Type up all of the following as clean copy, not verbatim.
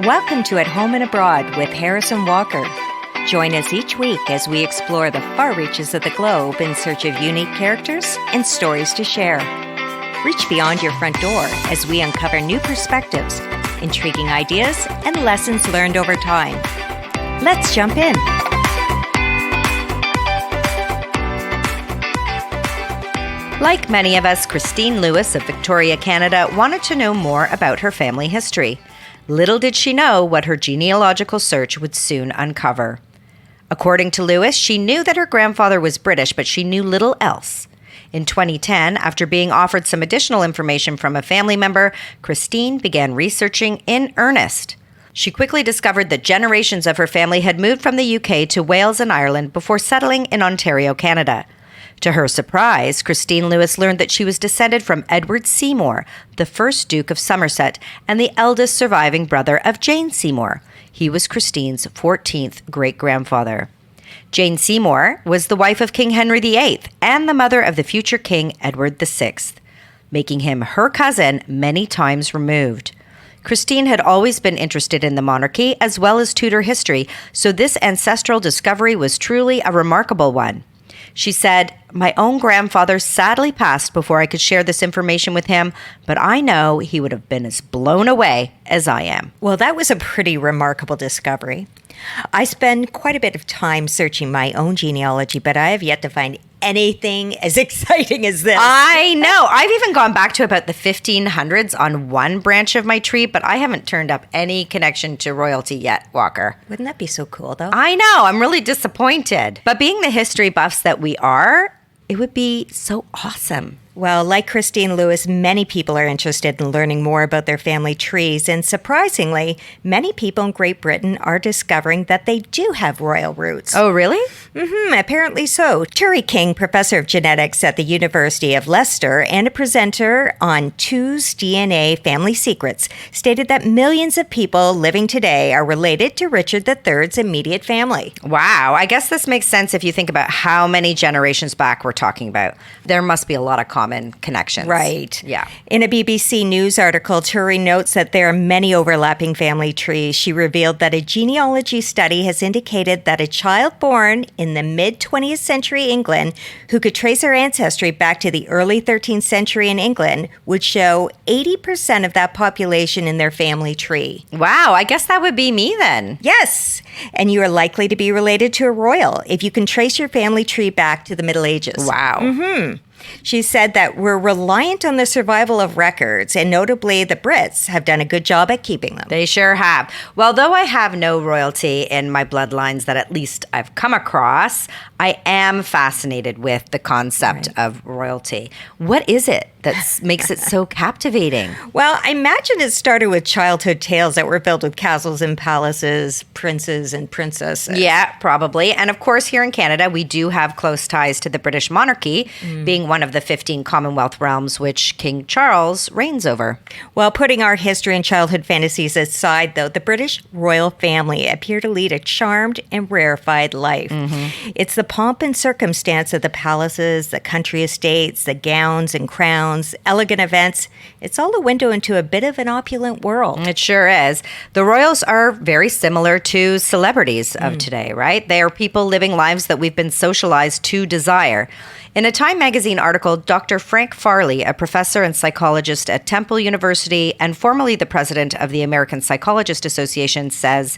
Welcome to At Home and Abroad with Harrison Walker. Join us each week as we explore the far reaches of the globe in search of unique characters and stories to share. Reach beyond your front door as we uncover new perspectives, intriguing ideas, and lessons learned over time. Let's jump in. Like many of us, Christine Lewis of Victoria, Canada, wanted to know more about her family history. Little did she know what her genealogical search would soon uncover. According to Lewis, she knew that her grandfather was British, but she knew little else. In 2010, after being offered some additional information from a family member, Christine began researching in earnest. She quickly discovered that generations of her family had moved from the UK to Wales and Ireland before settling in Ontario, Canada. To her surprise, Christine Lewis learned that she was descended from Edward Seymour, the first Duke of Somerset, and the eldest surviving brother of Jane Seymour. He was Christine's 14th great-grandfather. Jane Seymour was the wife of King Henry VIII and the mother of the future King Edward VI, making him her cousin many times removed. Christine had always been interested in the monarchy as well as Tudor history, so this ancestral discovery was truly a remarkable one. She said, "My own grandfather sadly passed before I could share this information with him, but I know he would have been as blown away as I am." Well, that was a pretty remarkable discovery. I spend quite a bit of time searching my own genealogy, but I have yet to find anything as exciting as this. I know. I've even gone back to about the 1500s on one branch of my tree, but I haven't turned up any connection to royalty yet, Walker. Wouldn't that be so cool, though? I know. I'm really disappointed. But being the history buffs that we are, it would be so awesome. Well, like Christine Lewis, many people are interested in learning more about their family trees. And surprisingly, many people in Great Britain are discovering that they do have royal roots. Oh, really? Apparently so. Turi King, professor of genetics at the University of Leicester and a presenter on Two's DNA Family Secrets, stated that millions of people living today are related to Richard III's immediate family. Wow. I guess this makes sense if you think about how many generations back we're talking about. There must be a lot of common connections. Right. Yeah. In a BBC News article, Turi notes that there are many overlapping family trees. She revealed that a genealogy study has indicated that a child born in the mid-20th century England who could trace her ancestry back to the early 13th century in England would show 80% of that population in their family tree. Wow. I guess that would be me then. Yes. And you are likely to be related to a royal if you can trace your family tree back to the Middle Ages. Wow. She said that we're reliant on the survival of records, and notably the Brits have done a good job at keeping them. They sure have. Well, though I have no royalty in my bloodlines that at least I've come across, I am fascinated with the concept of royalty. What is it that makes it so captivating? Well, I imagine it started with childhood tales that were filled with castles and palaces, princes and princesses. Yeah, probably. And of course, here in Canada, we do have close ties to the British monarchy, being one of the 15 Commonwealth realms which King Charles reigns over. Well, putting our history and childhood fantasies aside, though, the British royal family appear to lead a charmed and rarefied life. It's the pomp and circumstance of the palaces, the country estates, the gowns and crowns, elegant events. It's all a window into a bit of an opulent world. It sure is. The royals are very similar to celebrities of today, right? They are people living lives that we've been socialized to desire. In a Time magazine article, Dr. Frank Farley, a professor and psychologist at Temple University and formerly the president of the American Psychologist Association, says,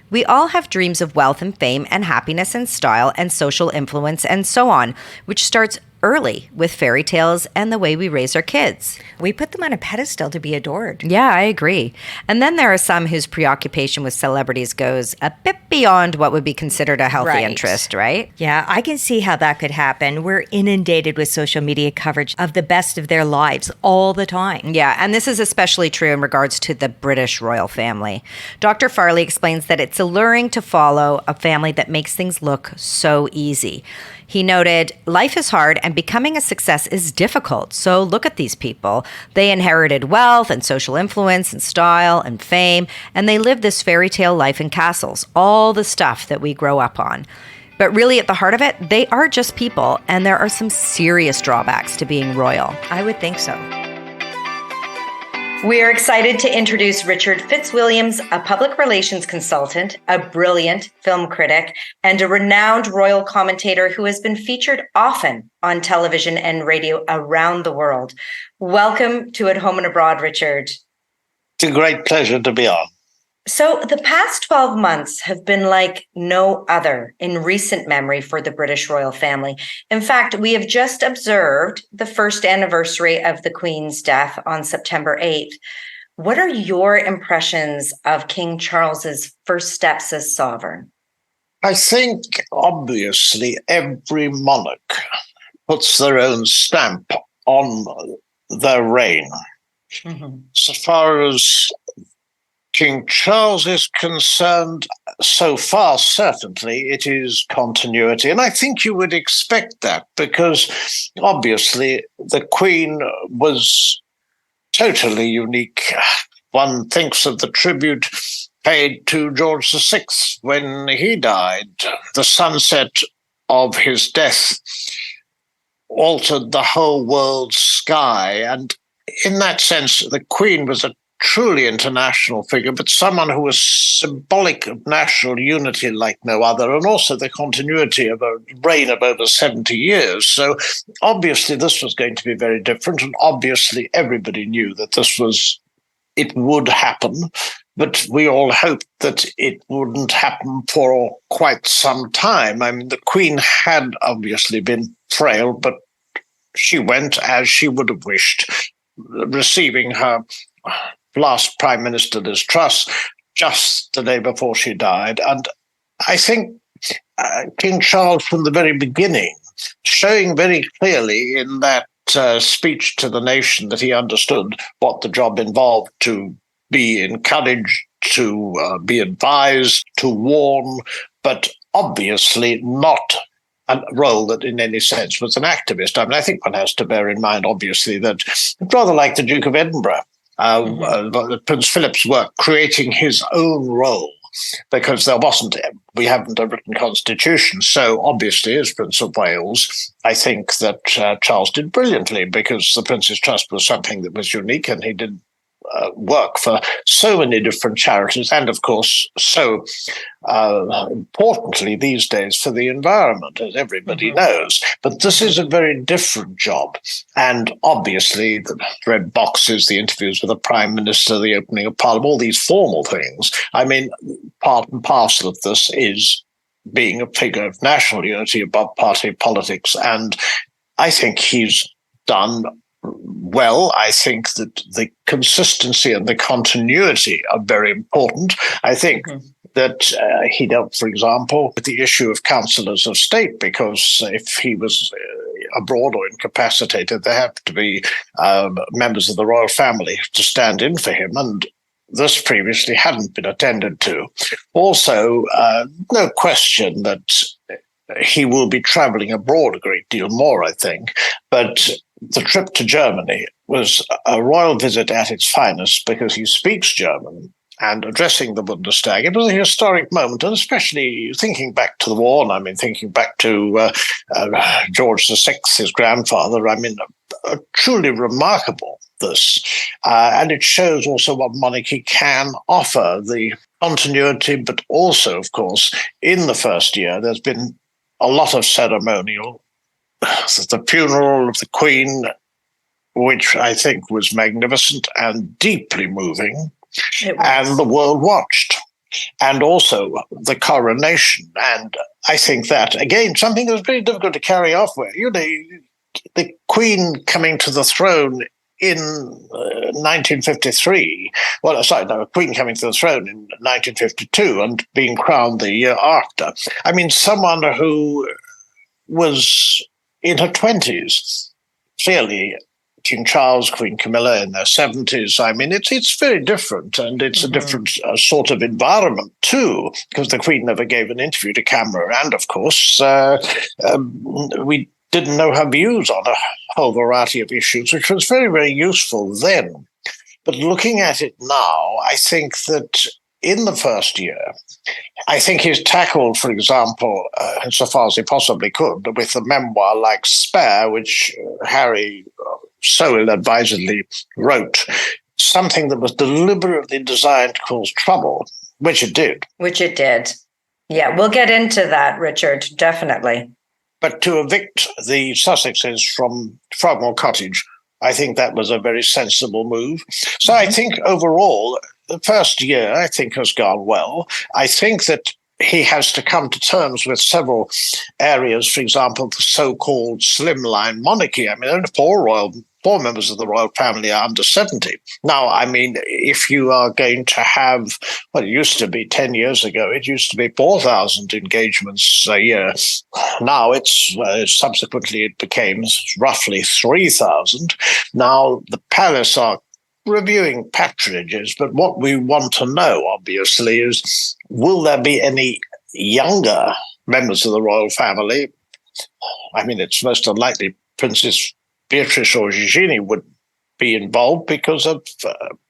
"We all have dreams of wealth and fame and happiness and style and social influence and so on, which starts early with fairy tales and the way we raise our kids. We put them on a pedestal to be adored." Yeah, I agree. And then there are some whose preoccupation with celebrities goes a bit beyond what would be considered a healthy interest, right? Yeah, I can see how that could happen. We're inundated with social media coverage of the best of their lives all the time. Yeah, and this is especially true in regards to the British royal family. Dr. Farley explains that it's alluring to follow a family that makes things look so easy. He noted, "Life is hard and becoming a success is difficult. So look at these people. They inherited wealth and social influence and style and fame, and they live this fairy tale life in castles, all the stuff that we grow up on. But really at the heart of it, they are just people, and there are some serious drawbacks to being royal." I would think so. We are excited to introduce Richard Fitzwilliams, a public relations consultant, a brilliant film critic, and a renowned royal commentator who has been featured often on television and radio around the world. Welcome to At Home and Abroad, Richard. It's a great pleasure to be on. So the past 12 months have been like no other in recent memory for the British royal family. In fact, we have just observed the first anniversary of the Queen's death on September 8th. What are your impressions of King Charles's first steps as sovereign? I think, obviously, every monarch puts their own stamp on their reign. Mm-hmm. So far as King Charles is concerned, so far, certainly, it is continuity. And I think you would expect that because, obviously, the Queen was totally unique. One thinks of the tribute paid to George VI when he died. The sunset of his death altered the whole world's sky. And in that sense, the Queen was a truly international figure, but someone who was symbolic of national unity like no other, and also the continuity of a reign of over 70 years. So obviously this was going to be very different, and obviously everybody knew that it would happen, but we all hoped that it wouldn't happen for quite some time. I mean, the Queen had obviously been frail, but she went as she would have wished, receiving her last Prime Minister Liz Truss just the day before she died. And I think King Charles from the very beginning, showing very clearly in that speech to the nation that he understood what the job involved, to be encouraged, to be advised, to warn, but obviously not a role that in any sense was an activist. I mean, I think one has to bear in mind, obviously, that rather like the Duke of Edinburgh, Prince Philip's work, creating his own role, because we haven't a written constitution. So obviously, as Prince of Wales, I think that Charles did brilliantly, because the Prince's Trust was something that was unique, and he did work for so many different charities, and of course, so importantly these days for the environment, as everybody knows. But this is a very different job, and obviously the red boxes, the interviews with the Prime Minister, the opening of Parliament, all these formal things. I mean, part and parcel of this is being a figure of national unity above party politics, and I think he's done well. I think that the consistency and the continuity are very important. I think that he dealt, for example, with the issue of councillors of state, because if he was abroad or incapacitated, there have to be members of the royal family to stand in for him, and this previously hadn't been attended to. Also, no question that he will be travelling abroad a great deal more, I think, but the trip to Germany was a royal visit at its finest, because he speaks German, and addressing the Bundestag, it was a historic moment, and especially thinking back to the war, and I mean, thinking back to George VI, his grandfather, I mean, truly remarkable, this. And it shows also what monarchy can offer, the continuity, but also, of course, in the first year, there's been a lot of ceremonial. The funeral of the Queen, which I think was magnificent and deeply moving, and the world watched. And also the coronation. And I think that, again, something that's very difficult to carry off with. You know, the Queen coming to the throne in 1953. Well, sorry, no, Queen coming to the throne in 1952 and being crowned the year after. I mean, someone who was in her 20s, clearly King Charles, Queen Camilla in their 70s. I mean, it's very different, and it's a different sort of environment too, because the Queen never gave an interview to camera, and of course, we didn't know her views on a whole variety of issues, which was very, very useful then. But looking at it now, I think that in the first year, I think he's tackled, for example, insofar as he possibly could, with a memoir like Spare, which Harry so ill-advisedly wrote. something that was deliberately designed to cause trouble, which it did. Which it did. Yeah, we'll get into that, Richard, definitely. But to evict the Sussexes from Frogmore Cottage, I think that was a very sensible move. So I think overall, the first year, I think, has gone well. I think that he has to come to terms with several areas, for example, the so-called slimline monarchy. I mean, only four members of the royal family are under 70. Now, I mean, if you are going to have, well, it used to be 10 years ago, it used to be 4,000 engagements a year. Now it's subsequently it became roughly 3,000. Now the palace are reviewing patronages, but what we want to know, obviously, is will there be any younger members of the royal family? I mean, it's most unlikely Princess Beatrice or Eugenie would be involved because of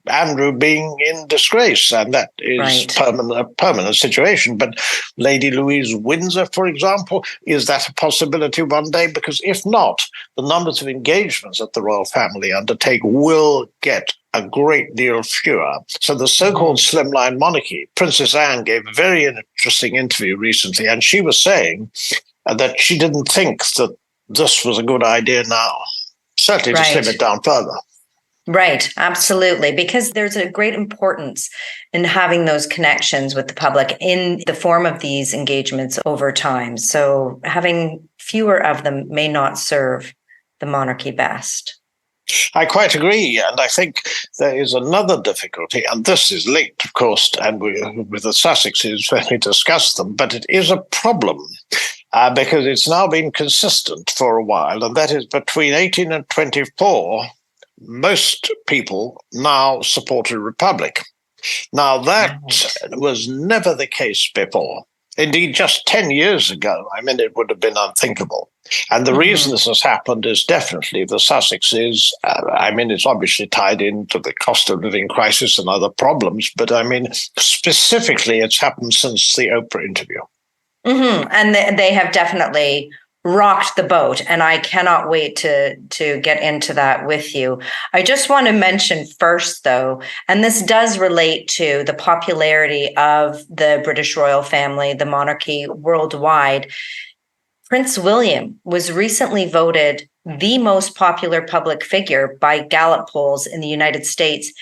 Andrew being in disgrace, and that is a permanent situation. But Lady Louise Windsor, for example, is that a possibility one day? Because if not, the numbers of engagements that the royal family undertake will get a great deal fewer. So the so-called slimline monarchy, Princess Anne gave a very interesting interview recently, and she was saying that she didn't think that this was a good idea now, certainly to slim it down further. Right, absolutely, because there's a great importance in having those connections with the public in the form of these engagements over time. So having fewer of them may not serve the monarchy best. I quite agree, and I think there is another difficulty, and this is linked, of course, and with the Sussexes when we discuss them, but it is a problem because it's now been consistent for a while, and that is between 18 and 24, most people now support a republic. Now, that was never the case before. Indeed, just 10 years ago, I mean, it would have been unthinkable. And the reason this has happened is definitely the Sussexes. I mean, it's obviously tied into the cost of living crisis and other problems, but I mean, specifically, it's happened since the Oprah interview. And they have definitely rocked the boat, and I cannot wait to get into that with you. I just want to mention first, though, and this does relate to the popularity of the British royal family, the monarchy worldwide. Prince William was recently voted the most popular public figure by Gallup polls in the United States,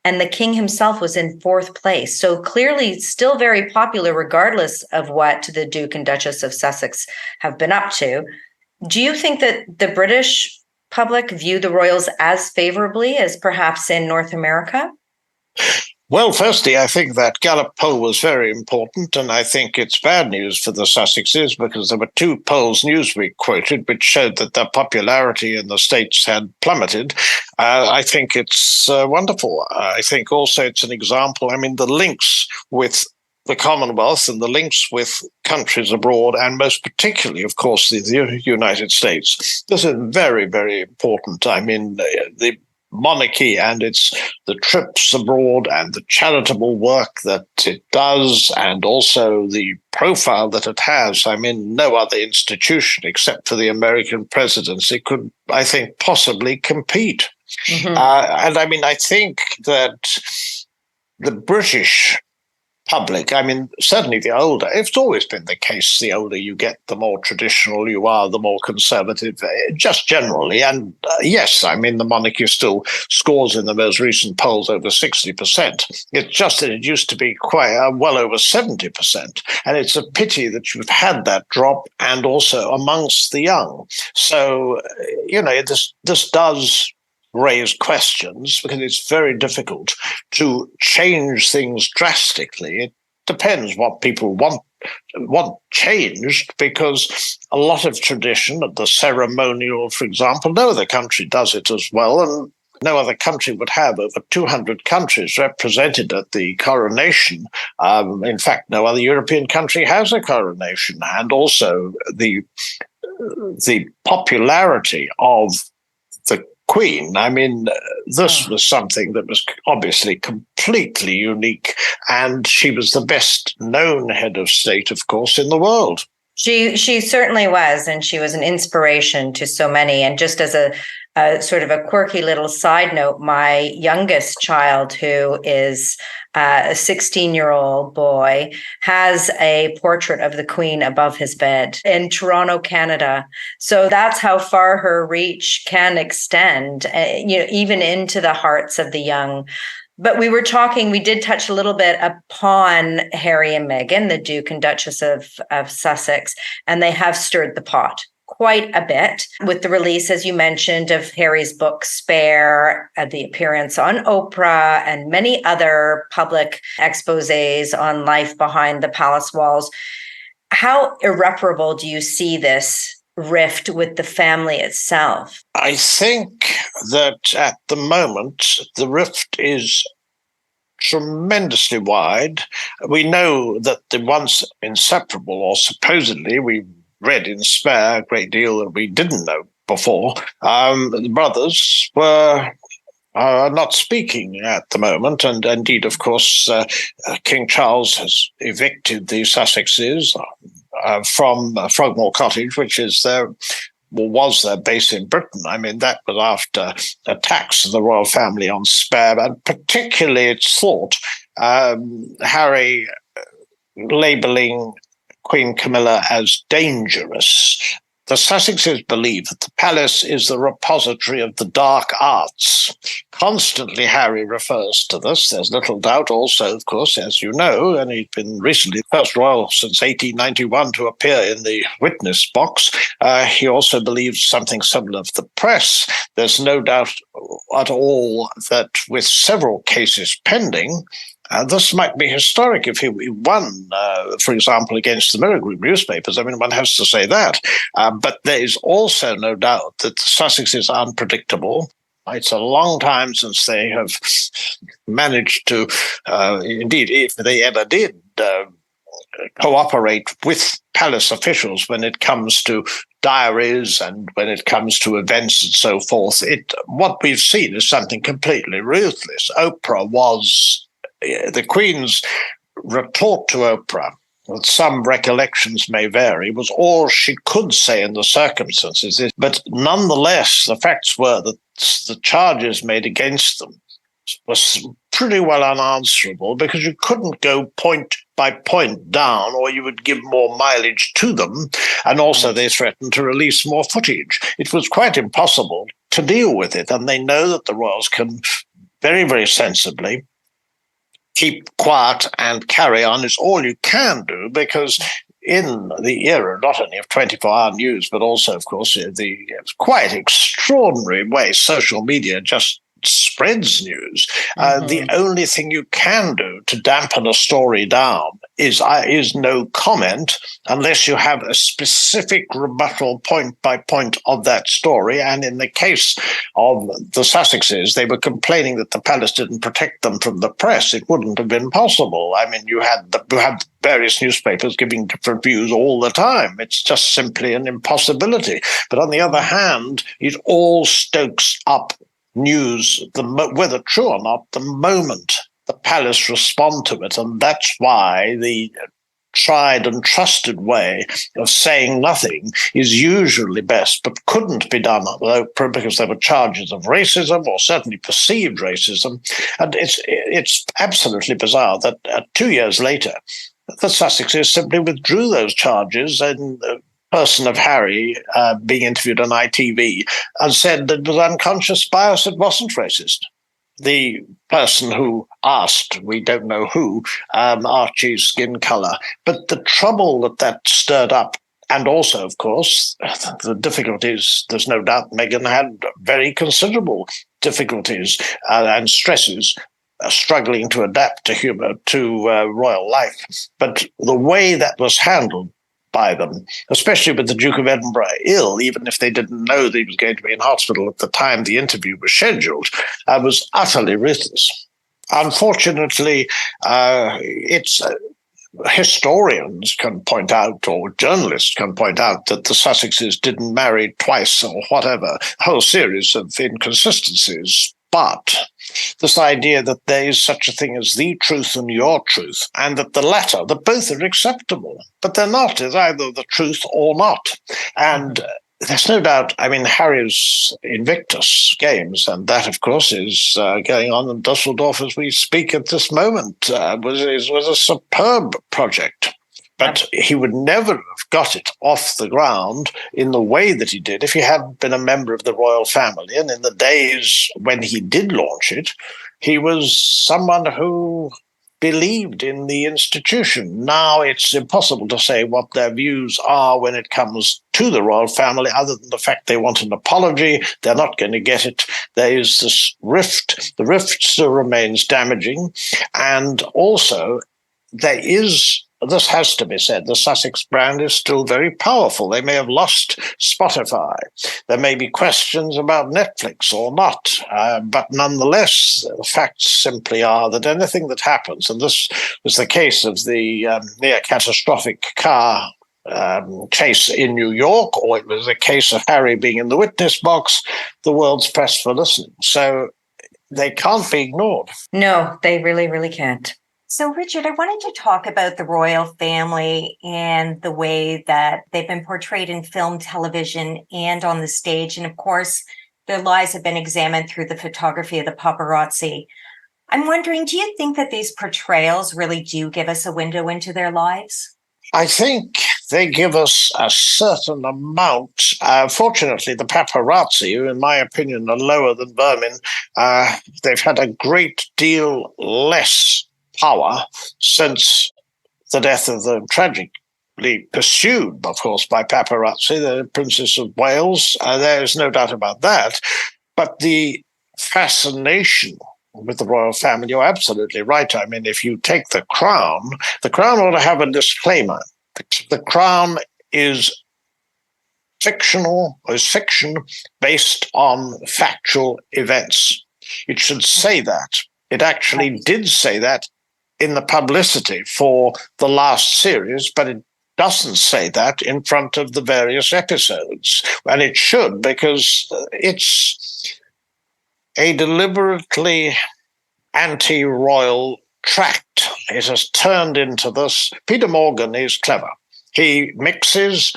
and the king himself was in fourth place. So clearly still very popular, regardless of what the Duke and Duchess of Sussex have been up to. Do you think that the British public view the royals as favorably as perhaps in North America? Well, firstly, I think that Gallup poll was very important, and I think it's bad news for the Sussexes because there were two polls Newsweek quoted which showed that their popularity in the States had plummeted. I think it's wonderful. I think also it's an example. I mean, the links with the Commonwealth and the links with countries abroad, and most particularly, of course, the United States. This is very, very important. I mean, the monarchy and the trips abroad and the charitable work that it does, and also the profile that it has. I mean, no other institution except for the American presidency could, I think, possibly compete. And I mean, I think that the British public, I mean, certainly the older, it's always been the case, the older you get, the more traditional you are, the more conservative, just generally. And yes, I mean, the monarchy still scores in the most recent polls over 60%. It's just that it used to be quite well over 70%. And it's a pity that you've had that drop, and also amongst the young. So, you know, this does raise questions because it's very difficult to change things drastically. It depends what people want changed, because a lot of tradition, the ceremonial, for example, no other country does it as well, and no other country would have over 200 countries represented at the coronation. In fact, no other European country has a coronation, and also the popularity of the Queen. I mean, this was something that was obviously completely unique, and she was the best known head of state, of course, in the world. She certainly was, and she was an inspiration to so many. And just as a sort of a quirky little side note, my youngest child, who is a 16-year-old boy, has a portrait of the Queen above his bed in Toronto, Canada. So that's how far her reach can extend, even into the hearts of the young. But we did touch a little bit upon Harry and Meghan, the Duke and Duchess of Sussex, and they have stirred the pot quite a bit with the release, as you mentioned, of Harry's book Spare, the appearance on Oprah, and many other public exposés on life behind the palace walls. How irreparable do you see this rift with the family itself? I think that at the moment, the rift is tremendously wide. We know that the once inseparable, or supposedly, we read in Spare a great deal that we didn't know before. The brothers were not speaking at the moment, and indeed, of course, King Charles has evicted the Sussexes from Frogmore Cottage, which was their base in Britain. I mean, that was after attacks of the royal family on Spare, and particularly it's thought Harry labelling Queen Camilla as dangerous. The Sussexes believe that the palace is the repository of the dark arts. Constantly, Harry refers to this. There's little doubt also, of course, as you know, and he's been recently the first royal since 1891 to appear in the witness box. He also believes something similar of the press. There's no doubt at all that with several cases pending, this might be historic if he won, for example, against the Mirror Group newspapers. I mean, one has to say that. But there is also no doubt that Sussex is unpredictable. It's a long time since they have managed to, indeed, if they ever did, cooperate with palace officials when it comes to diaries and when it comes to events and so forth. What we've seen is something completely ruthless. Oprah was... The Queen's retort to Oprah, with some recollections may vary, was all she could say in the circumstances. But nonetheless, the facts were that the charges made against them were pretty well unanswerable, because you couldn't go point by point down, or you would give more mileage to them. And also they threatened to release more footage. It was quite impossible to deal with it. And they know that the royals can very, very sensibly keep quiet and carry on is all you can do, because in the era not only of 24-hour news, but also, of course, the quite extraordinary way social media just spreads news. The only thing you can do to dampen a story down is no comment, unless you have a specific rebuttal point by point of that story. And in the case of the Sussexes, they were complaining that the palace didn't protect them from the press. It wouldn't have been possible. I mean, you had various newspapers giving different views all the time. It's just simply an impossibility. But on the other hand, it all stokes up news, whether true or not, the moment the palace respond to it. And that's why the tried and trusted way of saying nothing is usually best, but couldn't be done with Oprah because there were charges of racism, or certainly perceived racism. And it's absolutely bizarre that 2 years later, the Sussexes simply withdrew those charges, and person of Harry being interviewed on ITV and said that it was unconscious bias, it wasn't racist. The person who asked, we don't know who, Archie's skin color. But the trouble that stirred up, and also, of course, the difficulties, there's no doubt Meghan had very considerable difficulties and stresses struggling to adapt to royal life. But the way that was handled by them, especially with the Duke of Edinburgh ill, even if they didn't know that he was going to be in hospital at the time the interview was scheduled, was utterly ruthless. Unfortunately, historians can point out, or journalists can point out, that the Sussexes didn't marry twice or whatever, a whole series of inconsistencies. But this idea that there is such a thing as the truth and your truth, and that the latter, that both are acceptable, but they're not, is either the truth or not. And There's no doubt. I mean, Harry's Invictus Games, and that, of course, is going on in Dusseldorf as we speak at this moment, was a superb project. But he would never have got it off the ground in the way that he did if he hadn't been a member of the royal family. And in the days when he did launch it, he was someone who believed in the institution. Now it's impossible to say what their views are when it comes to the royal family, other than the fact they want an apology. They're not going to get it. There is this rift. The rift still remains damaging. And also, this has to be said, the Sussex brand is still very powerful. They may have lost Spotify. There may be questions about Netflix or not. But nonetheless, the facts simply are that anything that happens, and this was the case of the near catastrophic car chase in New York, or it was a case of Harry being in the witness box, the world's pressed for listening. So they can't be ignored. No, they really, really can't. So, Richard, I wanted to talk about the royal family and the way that they've been portrayed in film, television, and on the stage. And of course, their lives have been examined through the photography of the paparazzi. I'm wondering, do you think that these portrayals really do give us a window into their lives? I think they give us a certain amount. Fortunately, the paparazzi, who in my opinion are lower than vermin, they've had a great deal less power since the death of the tragically pursued, of course, by paparazzi, the Princess of Wales. There is no doubt about that. But the fascination with the royal family, you're absolutely right. I mean, if you take the Crown ought to have a disclaimer. The Crown is fictional, or is fiction based on factual events. It should say that. It actually did say that in the publicity for the last series, but it doesn't say that in front of the various episodes. And it should, because it's a deliberately anti-royal tract. It has turned into this. Peter Morgan is clever. He mixes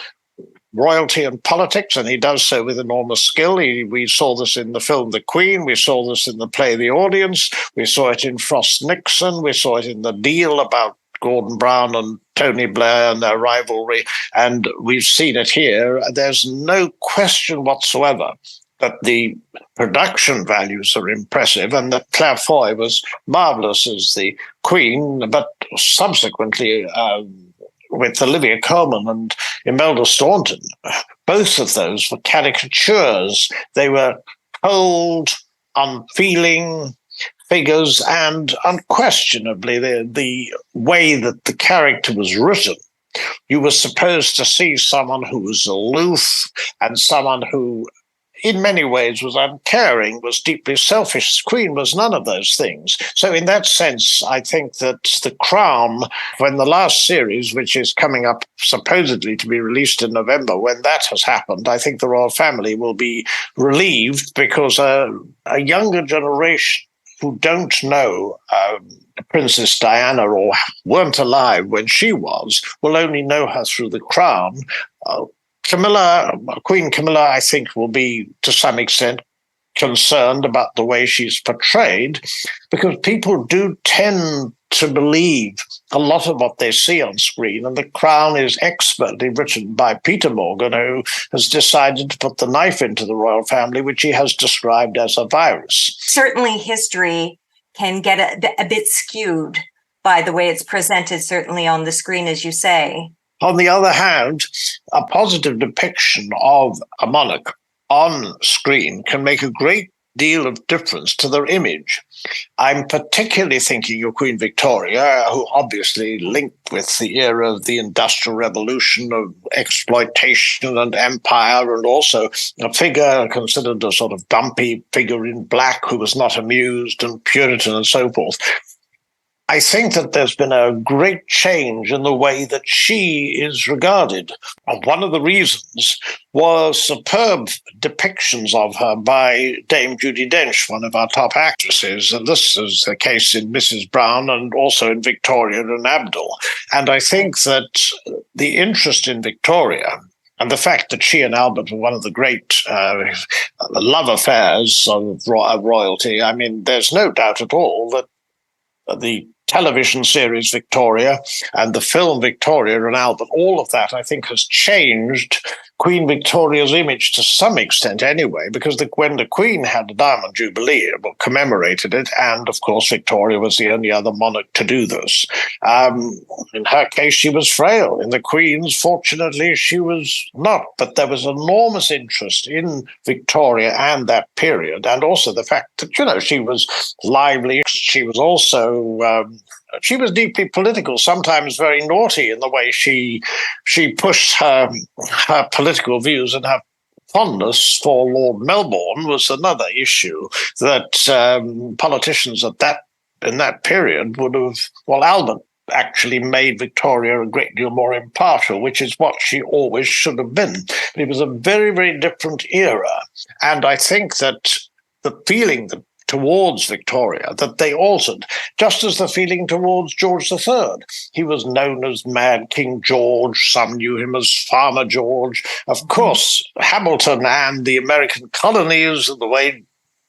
royalty and politics, and he does so with enormous skill. We saw this in the film The Queen. We saw this in the play The Audience. We saw it in Frost Nixon. We saw it in The Deal about Gordon Brown and Tony Blair and their rivalry. And we've seen it here. There's no question whatsoever that the production values are impressive, and that Claire Foy was marvelous as the Queen, but subsequently with Olivia Colman and Imelda Staunton, both of those were caricatures. They were cold, unfeeling figures, and unquestionably the way that the character was written, you were supposed to see someone who was aloof and someone who in many ways was uncaring, was deeply selfish. Queen was none of those things. So in that sense, I think that The Crown, when the last series, which is coming up supposedly to be released in November, when that has happened, I think the royal family will be relieved, because a younger generation who don't know Princess Diana or weren't alive when she was will only know her through The Crown. Queen Camilla, I think, will be to some extent concerned about the way she's portrayed, because people do tend to believe a lot of what they see on screen. And The Crown is expertly written by Peter Morgan, who has decided to put the knife into the royal family, which he has described as a virus. Certainly history can get a bit skewed by the way it's presented, certainly on the screen, as you say. On the other hand, a positive depiction of a monarch on screen can make a great deal of difference to their image. I'm particularly thinking of Queen Victoria, who obviously linked with the era of the Industrial Revolution, of exploitation and empire, and also a figure considered a sort of dumpy figure in black who was not amused and Puritan and so forth. I think that there's been a great change in the way that she is regarded. And one of the reasons was superb depictions of her by Dame Judi Dench, one of our top actresses. And this is the case in Mrs. Brown and also in Victoria and Abdul. And I think that the interest in Victoria And the fact that she and Albert were one of the great love affairs of royalty, I mean, there's no doubt at all that the television series Victoria and the film Victoria and Albert, all of that, I think, has changed Queen Victoria's image to some extent anyway, because when the Queen had the Diamond Jubilee, commemorated it, and of course Victoria was the only other monarch to do this. In her case, she was frail. In the Queen's, fortunately, she was not. But there was enormous interest in Victoria and that period, and also the fact that, she was lively. She was also she was deeply political, sometimes very naughty in the way she pushed her political views, and her fondness for Lord Melbourne was another issue that politicians in that period would have. Well, Albert actually made Victoria a great deal more impartial, which is what she always should have been. But it was a very, very different era, and I think that the feeling towards Victoria, that they altered, just as the feeling towards George III. He was known as Mad King George. Some knew him as Farmer George. Of course, Hamilton and the American colonies, and the way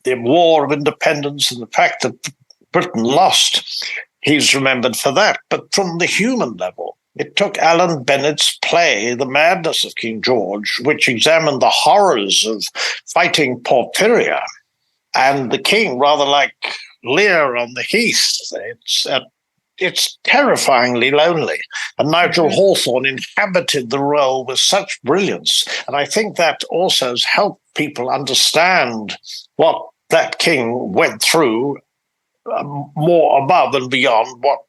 the War of Independence and the fact that Britain lost, he's remembered for that. But from the human level, it took Alan Bennett's play, The Madness of King George, which examined the horrors of fighting Porphyria, and the king, rather like Lear on the heath. It's terrifyingly lonely. And Nigel Hawthorne inhabited the role with such brilliance. And I think that also has helped people understand what that king went through, more above and beyond what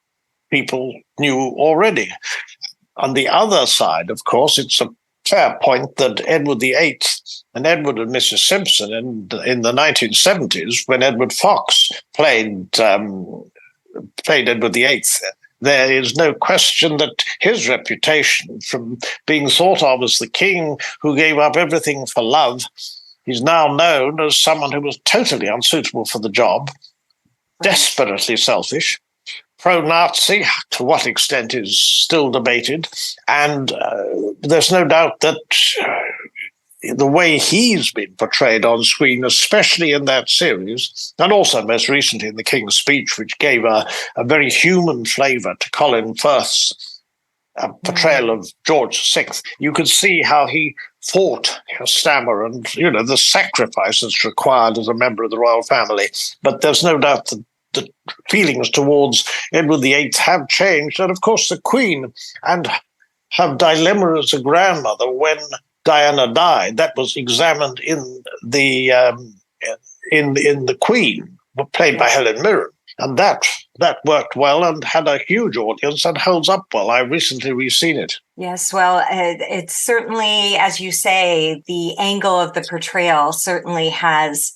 people knew already. On the other side, of course, it's a fair point that Edward VIII and Edward and Mrs. Simpson in the 1970s, when Edward Fox played Edward VIII, there is no question that his reputation, from being thought of as the king who gave up everything for love, he's now known as someone who was totally unsuitable for the job, desperately selfish, pro-Nazi, to what extent is still debated, and there's no doubt that the way he's been portrayed on screen, especially in that series, and also most recently in The King's Speech, which gave a very human flavour to Colin Firth's portrayal of George VI, you could see how he fought a stammer and, the sacrifices required as a member of the royal family. But there's no doubt that the feelings towards Edward VIII have changed. And of course, the Queen and her dilemma as a grandmother when Diana died, that was examined in the Queen, played by Helen Mirren. And that worked well and had a huge audience and holds up well. I recently re-seen it. Yes, well, it's certainly, as you say, the angle of the portrayal certainly has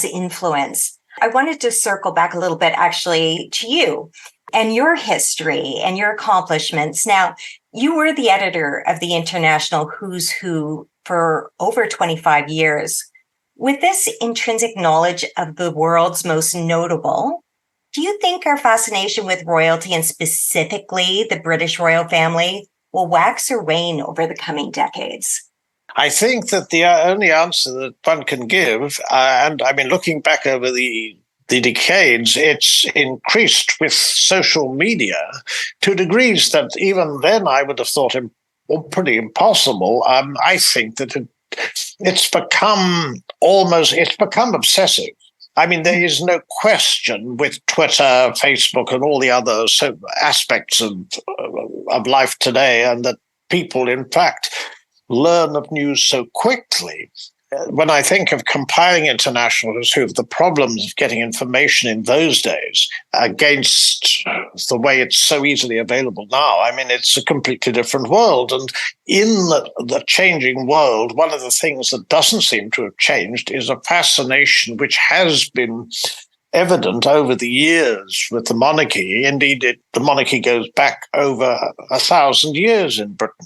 influence. I wanted to circle back a little bit, actually, to you and your history and your accomplishments. Now, you were the editor of the International Who's Who for over 25 years. With this intrinsic knowledge of the world's most notable, do you think our fascination with royalty, and specifically the British royal family, will wax or wane over the coming decades? I think that the only answer that one can give, and I mean, looking back over the decades, it's increased with social media to degrees that even then I would have thought pretty impossible. I think that it's become obsessive. I mean, there is no question with Twitter, Facebook, and all the other aspects of life today, and that people, in fact, learn of news so quickly. When I think of compiling International Who's Who, the problems of getting information in those days against the way it's so easily available now, I mean, it's a completely different world. And in the changing world, one of the things that doesn't seem to have changed is a fascination which has been evident over the years with the monarchy. Indeed, the monarchy goes back over 1,000 years in Britain.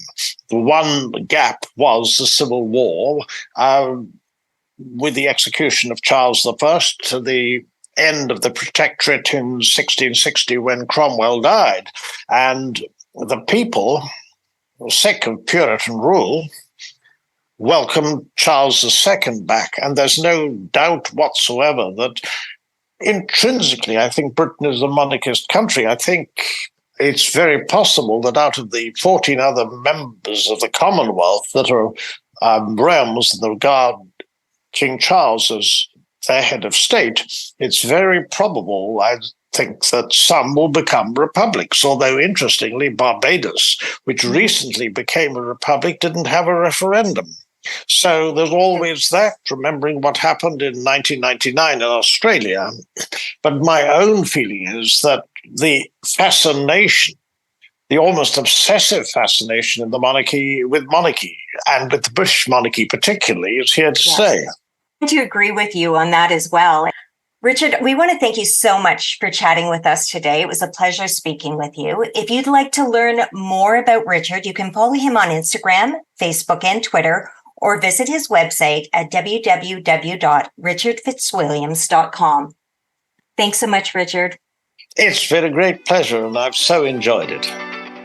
The one gap was the Civil War, with the execution of Charles I to the end of the Protectorate in 1660 when Cromwell died. And the people, sick of Puritan rule, welcomed Charles II back. And there's no doubt whatsoever that intrinsically, I think Britain is a monarchist country. I think it's very possible that out of the 14 other members of the Commonwealth that are realms that regard King Charles as their head of state, it's very probable, I think, that some will become republics, although interestingly, Barbados, which recently became a republic, didn't have a referendum. So there's always that, remembering what happened in 1999 in Australia. But my own feeling is that the fascination, the almost obsessive fascination in the monarchy and with the British monarchy particularly, is here to stay. I do agree with you on that as well. Richard, we want to thank you so much for chatting with us today. It was a pleasure speaking with you. If you'd like to learn more about Richard, you can follow him on Instagram, Facebook, and Twitter, or visit his website at www.richardfitzwilliams.com. Thanks so much, Richard. It's been a great pleasure, and I've so enjoyed it.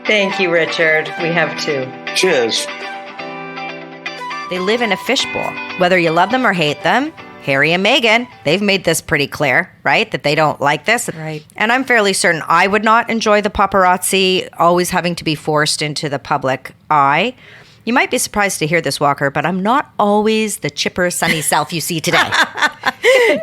Thank you, Richard. We have too. Cheers. They live in a fishbowl. Whether you love them or hate them, Harry and Meghan, they've made this pretty clear, right? That they don't like this. Right. And I'm fairly certain I would not enjoy the paparazzi always having to be forced into the public eye. You might be surprised to hear this, Walker, but I'm not always the chipper, sunny self you see today.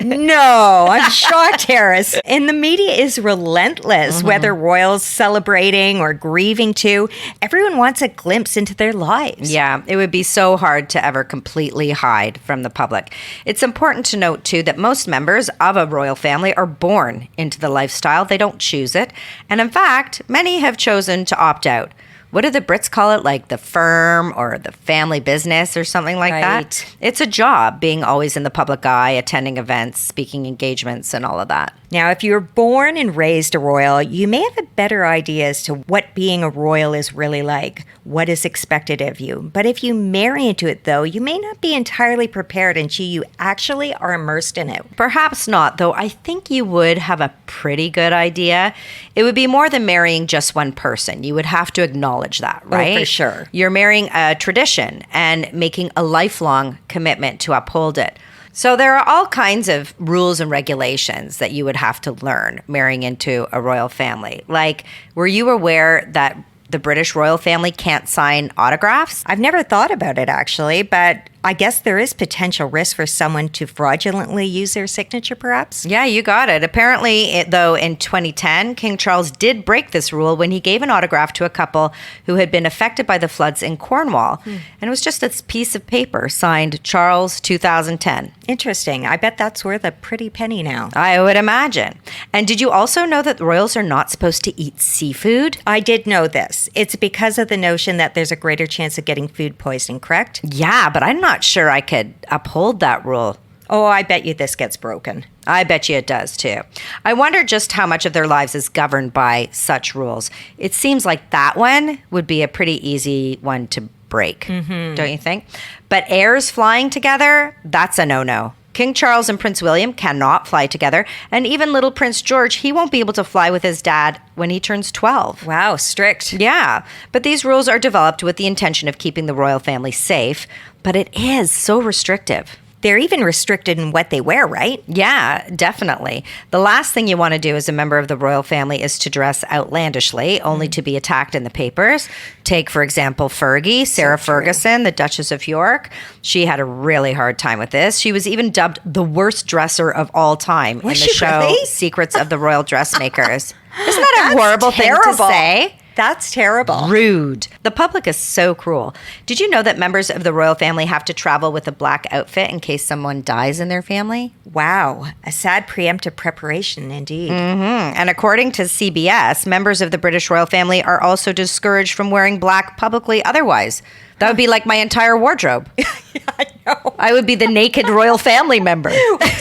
No, I'm shocked, Harris. And the media is relentless, whether royals celebrating or grieving too. Everyone wants a glimpse into their lives. Yeah, it would be so hard to ever completely hide from the public. It's important to note, too, that most members of a royal family are born into the lifestyle. They don't choose it. And in fact, many have chosen to opt out. What do the Brits call it? Like the firm or the family business or something like that? It's a job, being always in the public eye, attending events, speaking engagements, and all of that. Now, if you're born and raised a royal, you may have a better idea as to what being a royal is really like, what is expected of you. But if you marry into it, though, you may not be entirely prepared until you actually are immersed in it. Perhaps not, though I think you would have a pretty good idea. It would be more than marrying just one person. You would have to acknowledge that, right? Oh, for sure. You're marrying a tradition and making a lifelong commitment to uphold it. So there are all kinds of rules and regulations that you would have to learn marrying into a royal family. Like, were you aware that the British royal family can't sign autographs? I've never thought about it, actually, but I guess there is potential risk for someone to fraudulently use their signature, perhaps? Yeah, you got it. Apparently, though, in 2010, King Charles did break this rule when he gave an autograph to a couple who had been affected by the floods in Cornwall. And it was just this piece of paper signed Charles 2010. Interesting. I bet that's worth a pretty penny now. I would imagine. And did you also know that the royals are not supposed to eat seafood? I did know this. It's because of the notion that there's a greater chance of getting food poisoning, correct? Yeah, but I'm not sure I could uphold that rule. Oh, I bet you this gets broken. I bet you it does, too. I wonder just how much of their lives is governed by such rules. It seems like that one would be a pretty easy one to break, don't you think? But heirs flying together, that's a no-no. King Charles and Prince William cannot fly together, and even little Prince George, he won't be able to fly with his dad when he turns 12. Wow, strict. Yeah, but these rules are developed with the intention of keeping the royal family safe, but it is so restrictive. They're even restricted in what they wear, right? Yeah, definitely. The last thing you want to do as a member of the royal family is to dress outlandishly, only to be attacked in the papers. Take, for example, Fergie, Sarah Ferguson, the Duchess of York. She had a really hard time with this. She was even dubbed the worst dresser of all time in the show really? Secrets of the Royal Dressmakers. Isn't that a horrible thing to say? That's terrible. Rude. The public is so cruel. Did you know that members of the royal family have to travel with a black outfit in case someone dies in their family? Wow. A sad preemptive preparation indeed. And according to CBS, members of the British royal family are also discouraged from wearing black publicly otherwise. That would be like my entire wardrobe. Yeah, I know. I would be the naked royal family member.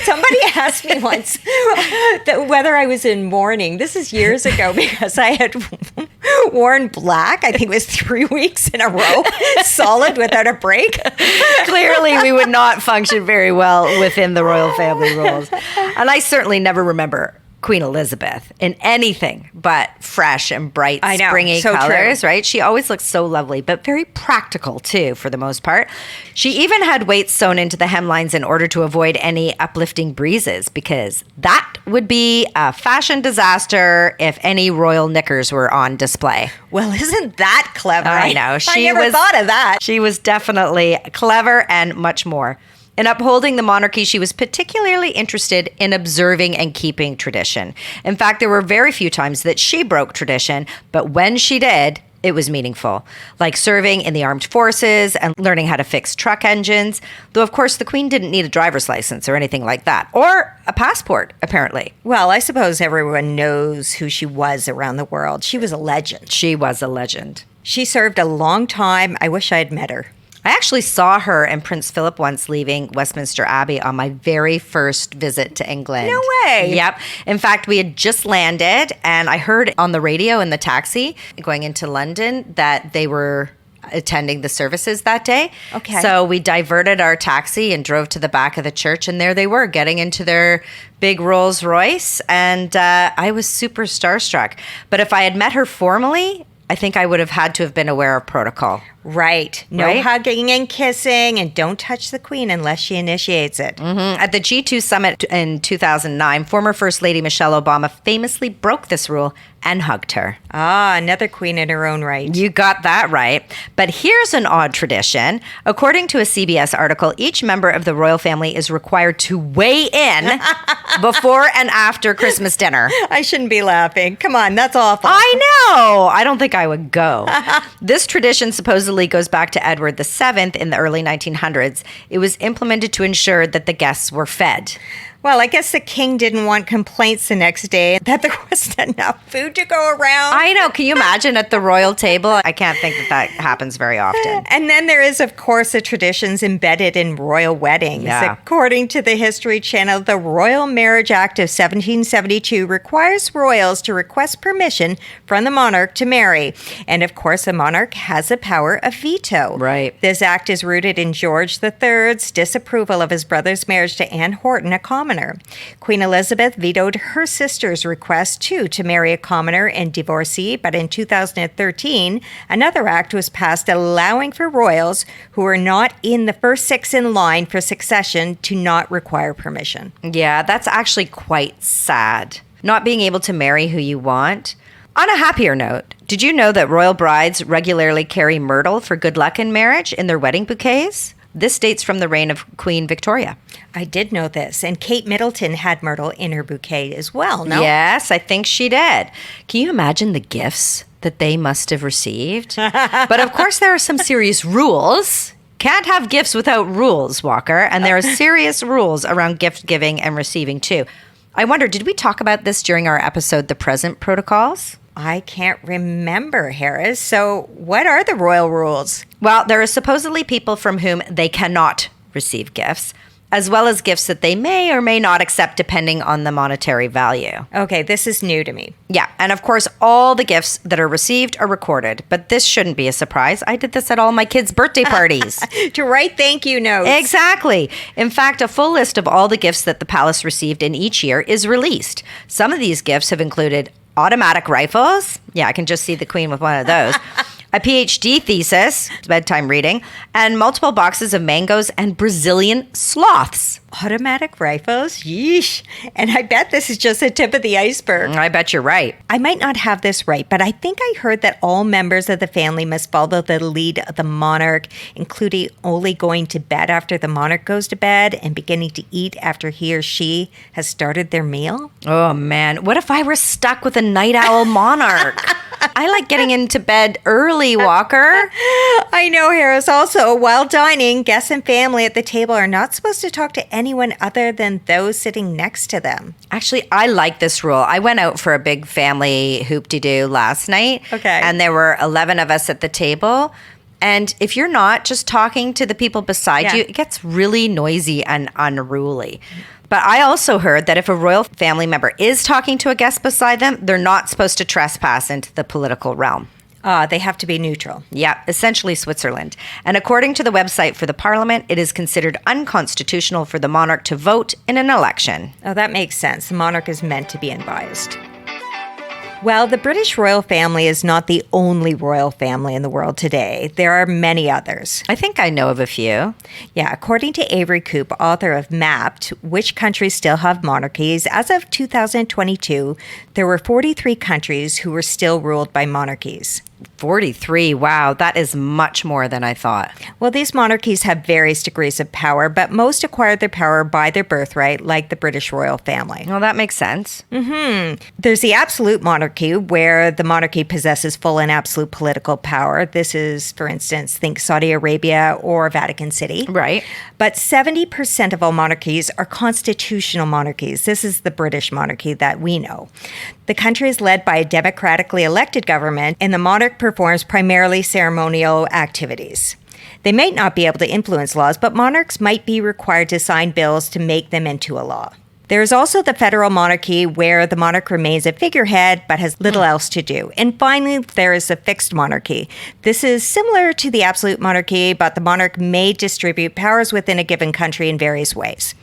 Somebody asked me once whether I was in mourning. This is years ago because I had worn black. I think it was 3 weeks in a row, solid without a break. Clearly, we would not function very well within the royal family rules. And I certainly never remember Queen Elizabeth in anything but fresh and bright, springy so colors, true. right? She always looks so lovely, but very practical too, for the most part. She even had weights sewn into the hemlines in order to avoid any uplifting breezes, because that would be a fashion disaster if any royal knickers were on display. Well, isn't that clever? I know. I never thought of that. She was definitely clever and much more. In upholding the monarchy, she was particularly interested in observing and keeping tradition. In fact, there were very few times that she broke tradition, but when she did, it was meaningful, like serving in the armed forces and learning how to fix truck engines. Though, of course, the Queen didn't need a driver's license or anything like that, or a passport, apparently. Well, I suppose everyone knows who she was around the world. She was a legend. She was a legend. She served a long time. I wish I had met her. I actually saw her and Prince Philip once leaving Westminster Abbey on my very first visit to England. No way. Yep. In fact, we had just landed and I heard on the radio in the taxi going into London that they were attending the services that day. Okay. So we diverted our taxi and drove to the back of the church, and there they were getting into their big Rolls Royce, and I was super starstruck. But if I had met her formally, I think I would have had to have been aware of protocol. Right. No Right? hugging and kissing, and don't touch the Queen unless she initiates it. At the G2 summit in 2009, former First Lady Michelle Obama famously broke this rule and hugged her. Ah, another queen in her own right. You got that right. But here's an odd tradition. According to a CBS article, each member of the royal family is required to weigh in before and after Christmas dinner. I shouldn't be laughing. Come on, that's awful. I know. I don't think I would go. This tradition supposedly goes back to Edward VII in the early 1900s. It was implemented to ensure that the guests were fed. Well, I guess the king didn't want complaints the next day that there wasn't enough food to go around. I know. Can you imagine at the royal table? I can't think that happens very often. And then there is, of course, the traditions embedded in royal weddings. Yeah. According to the History Channel, the Royal Marriage Act of 1772 requires royals to request permission from the monarch to marry. And, of course, the monarch has the power of veto. Right. This act is rooted in George III's disapproval of his brother's marriage to Anne Horton, a commoner. Queen Elizabeth vetoed her sister's request, too, to marry a commoner and divorcee, but in 2013, another act was passed allowing for royals who are not in the first six in line for succession to not require permission. Yeah, that's actually quite sad. Not being able to marry who you want. On a happier note, did you know that royal brides regularly carry myrtle for good luck in marriage in their wedding bouquets? This dates from the reign of Queen Victoria. I did know this, and Kate Middleton had myrtle in her bouquet as well, no? Yes, I think she did. Can you imagine the gifts that they must have received? But of course, there are some serious rules. Can't have gifts without rules, Walker. And there are serious rules around gift giving and receiving, too. I wonder, did we talk about this during our episode, The Present Protocols? I can't remember, Harris. So what are the royal rules? Well, there are supposedly people from whom they cannot receive gifts, as well as gifts that they may or may not accept depending on the monetary value. Okay, this is new to me. Yeah, and of course, all the gifts that are received are recorded, but this shouldn't be a surprise. I did this at all my kids' birthday parties. To write thank you notes. Exactly. In fact, a full list of all the gifts that the palace received in each year is released. Some of these gifts have included automatic rifles. Yeah, I can just see the Queen with one of those. A PhD thesis, bedtime reading, and multiple boxes of mangoes and Brazilian sloths. Automatic rifles? Yeesh. And I bet this is just the tip of the iceberg. I bet you're right. I might not have this right, but I think I heard that all members of the family must follow the lead of the monarch, including only going to bed after the monarch goes to bed and beginning to eat after he or she has started their meal. Oh, man. What if I were stuck with a night owl monarch? I like getting into bed early, Walker. I know, Harris. Also, while dining, guests and family at the table are not supposed to talk to anyone other than those sitting next to them. Actually, I like this rule. I went out for a big family hoop-de-doo last night. Okay. And there were 11 of us at the table. And if you're not just talking to the people beside you, it gets really noisy and unruly. But I also heard that if a royal family member is talking to a guest beside them, they're not supposed to trespass into the political realm. They have to be neutral. Yeah, essentially Switzerland. And according to the website for the parliament, it is considered unconstitutional for the monarch to vote in an election. Oh, that makes sense. The monarch is meant to be unbiased. Well, the British royal family is not the only royal family in the world today. There are many others. I think I know of a few. Yeah, according to Avery Coop, author of Mapped, Which Countries Still Have Monarchies, as of 2022, there were 43 countries who were still ruled by monarchies. 43. Wow, that is much more than I thought. Well, these monarchies have various degrees of power, but most acquired their power by their birthright, like the British royal family. Well, that makes sense. There's the absolute monarchy, where the monarchy possesses full and absolute political power. This is, for instance, think Saudi Arabia or Vatican City. Right. But 70% of all monarchies are constitutional monarchies. This is the British monarchy that we know. The country is led by a democratically elected government, and the monarch performs primarily ceremonial activities. They might not be able to influence laws, but monarchs might be required to sign bills to make them into a law. There is also the federal monarchy, where the monarch remains a figurehead but has little else to do. And finally, there is the fixed monarchy. This is similar to the absolute monarchy, but the monarch may distribute powers within a given country in various ways.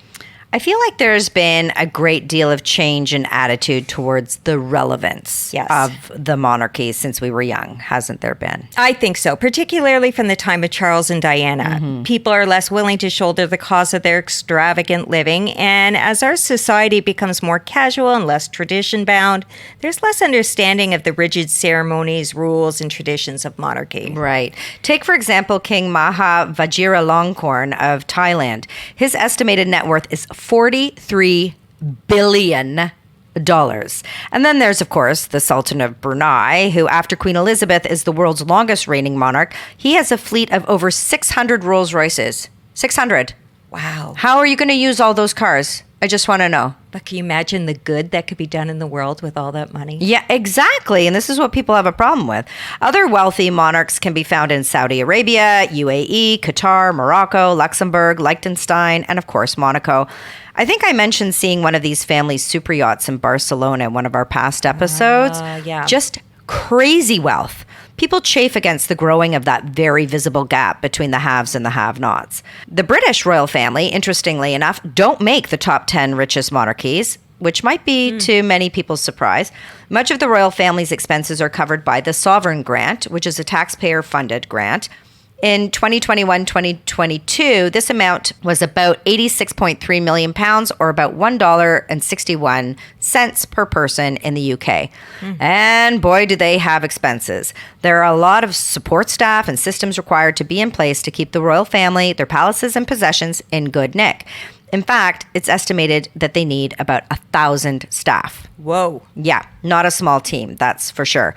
I feel like there's been a great deal of change in attitude towards the relevance of the monarchy since we were young, hasn't there been? I think so, particularly from the time of Charles and Diana. People are less willing to shoulder the cost of their extravagant living, and as our society becomes more casual and less tradition-bound, there's less understanding of the rigid ceremonies, rules, and traditions of monarchy. Right. Take, for example, King Maha Vajiralongkorn of Thailand. His estimated net worth is $43 billion. And then there's, of course, the Sultan of Brunei, who, after Queen Elizabeth, is the world's longest reigning monarch. He has a fleet of over 600 Rolls Royces. 600. Wow. How are you going to use all those cars? I just want to know. But can you imagine the good that could be done in the world with all that money? Yeah, exactly. And this is what people have a problem with. Other wealthy monarchs can be found in Saudi Arabia, UAE, Qatar, Morocco, Luxembourg, Liechtenstein, and of course, Monaco. I think I mentioned seeing one of these family super yachts in Barcelona in one of our past episodes. Yeah. Just crazy wealth. People chafe against the growing of that very visible gap between the haves and the have-nots. The British royal family, interestingly enough, don't make the top 10 richest monarchies, which might be to many people's surprise. Much of the royal family's expenses are covered by the Sovereign Grant, which is a taxpayer-funded grant. In 2021-2022, this amount was about £86.3 million, or about $1.61 per person in the UK. And boy, do they have expenses. There are a lot of support staff and systems required to be in place to keep the royal family, their palaces and possessions in good nick. In fact, it's estimated that they need about 1,000 staff. Whoa. Yeah, not a small team, that's for sure.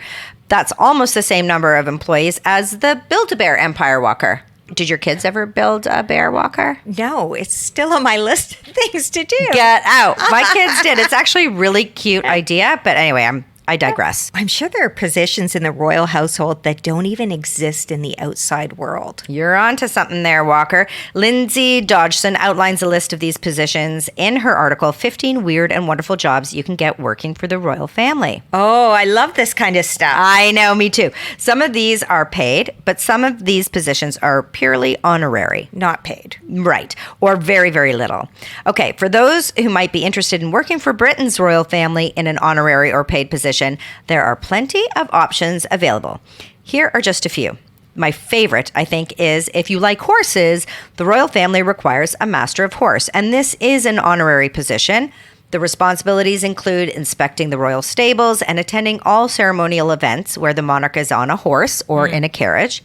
That's almost the same number of employees as the Build-A-Bear Empire Walker. Did your kids ever build a bear walker? No, it's still on my list of things to do. Get out. My kids did. It's actually a really cute idea. But anyway, I digress. I'm sure there are positions in the royal household that don't even exist in the outside world. You're onto something there, Walker. Lindsay Dodgson outlines a list of these positions in her article, 15 Weird and Wonderful Jobs You Can Get Working for the Royal Family. Oh, I love this kind of stuff. I know, me too. Some of these are paid, but some of these positions are purely honorary. Not paid. Right. Or very, very little. Okay, for those who might be interested in working for Britain's royal family in an honorary or paid position, there are plenty of options available. Here are just a few. My favorite, I think, is if you like horses, the royal family requires a master of horse, and this is an honorary position. The responsibilities include inspecting the royal stables and attending all ceremonial events where the monarch is on a horse or in a carriage.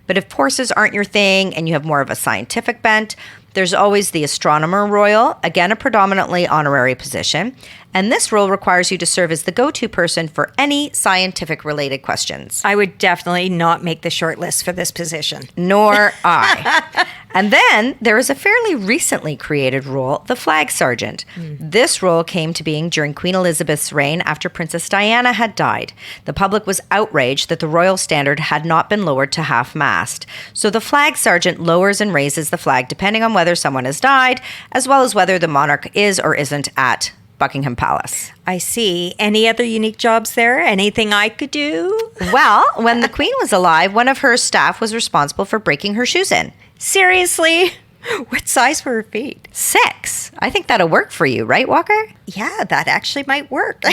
But if horses aren't your thing and you have more of a scientific bent, there's always the astronomer royal, again, a predominantly honorary position. And this role requires you to serve as the go-to person for any scientific-related questions. I would definitely not make the short list for this position. Nor I. And then there is a fairly recently created role, the flag sergeant. This role came to being during Queen Elizabeth's reign after Princess Diana had died. The public was outraged that the royal standard had not been lowered to half-mast. So the flag sergeant lowers and raises the flag depending on whether someone has died, as well as whether the monarch is or isn't at Buckingham Palace. I see. Any other unique jobs there? Anything I could do? Well, when the Queen was alive, one of her staff was responsible for breaking her shoes in. Seriously? What size were her feet? 6. I think that'll work for you, right, Walker? Yeah, that actually might work.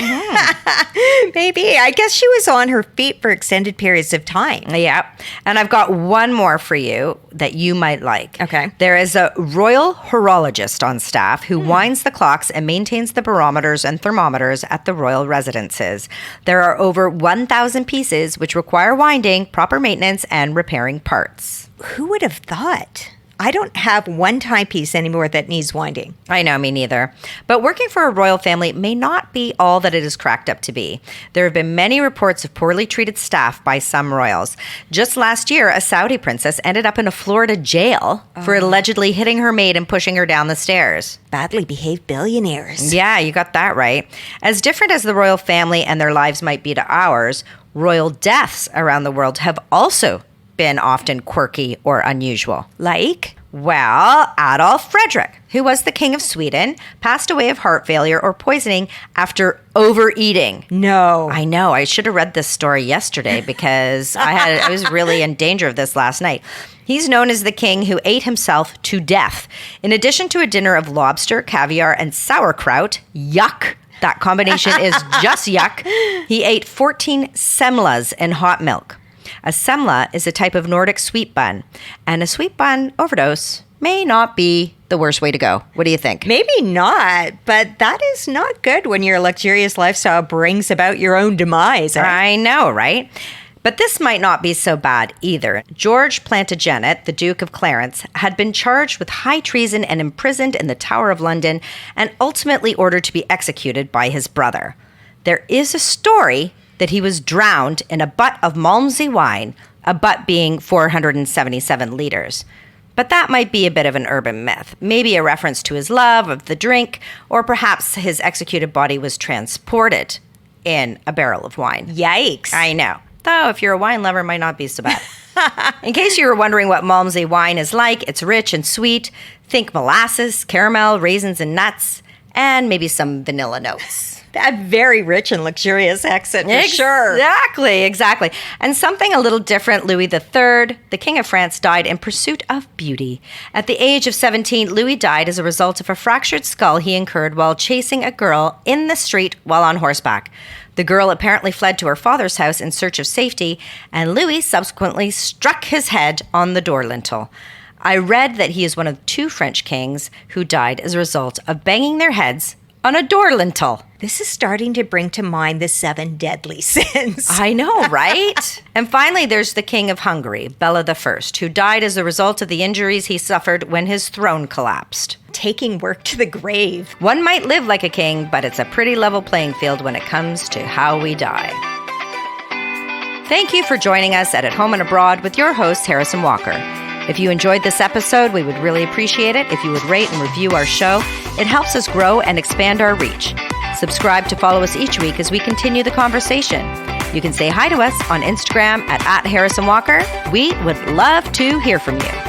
Maybe. I guess she was on her feet for extended periods of time. Yeah. And I've got one more for you that you might like. Okay. There is a royal horologist on staff who winds the clocks and maintains the barometers and thermometers at the royal residences. There are over 1,000 pieces which require winding, proper maintenance, and repairing parts. Who would have thought? I don't have one timepiece anymore that needs winding. I know, me neither. But working for a royal family may not be all that it is cracked up to be. There have been many reports of poorly treated staff by some royals. Just last year, a Saudi princess ended up in a Florida jail for allegedly hitting her maid and pushing her down the stairs. Badly behaved billionaires. Yeah, you got that right. As different as the royal family and their lives might be to ours, royal deaths around the world have also been often quirky or unusual. Like? Well, Adolf Fredrik, who was the king of Sweden, passed away of heart failure or poisoning after overeating. No. I know. I should have read this story yesterday because I was really in danger of this last night. He's known as the king who ate himself to death. In addition to a dinner of lobster, caviar, and sauerkraut, yuck. That combination is just yuck. He ate 14 semlas in hot milk. A semla is a type of Nordic sweet bun, and a sweet bun overdose may not be the worst way to go. What do you think? Maybe not, but that is not good when your luxurious lifestyle brings about your own demise. I know, right? But this might not be so bad either. George Plantagenet, the Duke of Clarence, had been charged with high treason and imprisoned in the Tower of London and ultimately ordered to be executed by his brother. There is a story that he was drowned in a butt of Malmsey wine, a butt being 477 liters. But that might be a bit of an urban myth, maybe a reference to his love of the drink, or perhaps his executed body was transported in a barrel of wine. Yikes. I know. Though, if you're a wine lover, it might not be so bad. In case you were wondering what Malmsey wine is like, it's rich and sweet. Think molasses, caramel, raisins, and nuts, and maybe some vanilla notes. A very rich and luxurious accent, for sure. Exactly. And something a little different, Louis III, the King of France, died in pursuit of beauty. At the age of 17, Louis died as a result of a fractured skull he incurred while chasing a girl in the street while on horseback. The girl apparently fled to her father's house in search of safety, and Louis subsequently struck his head on the door lintel. I read that he is one of 2 French kings who died as a result of banging their heads on a door lintel. This is starting to bring to mind the 7 deadly sins. I know, right? And finally, there's the King of Hungary, Bela I, who died as a result of the injuries he suffered when his throne collapsed. Taking work to the grave. One might live like a king, but it's a pretty level playing field when it comes to how we die. Thank you for joining us at Home and Abroad with your host, Harrison Walker. If you enjoyed this episode, we would really appreciate it if you would rate and review our show. It helps us grow and expand our reach. Subscribe to follow us each week as we continue the conversation. You can say hi to us on Instagram at Harrison Walker. We would love to hear from you.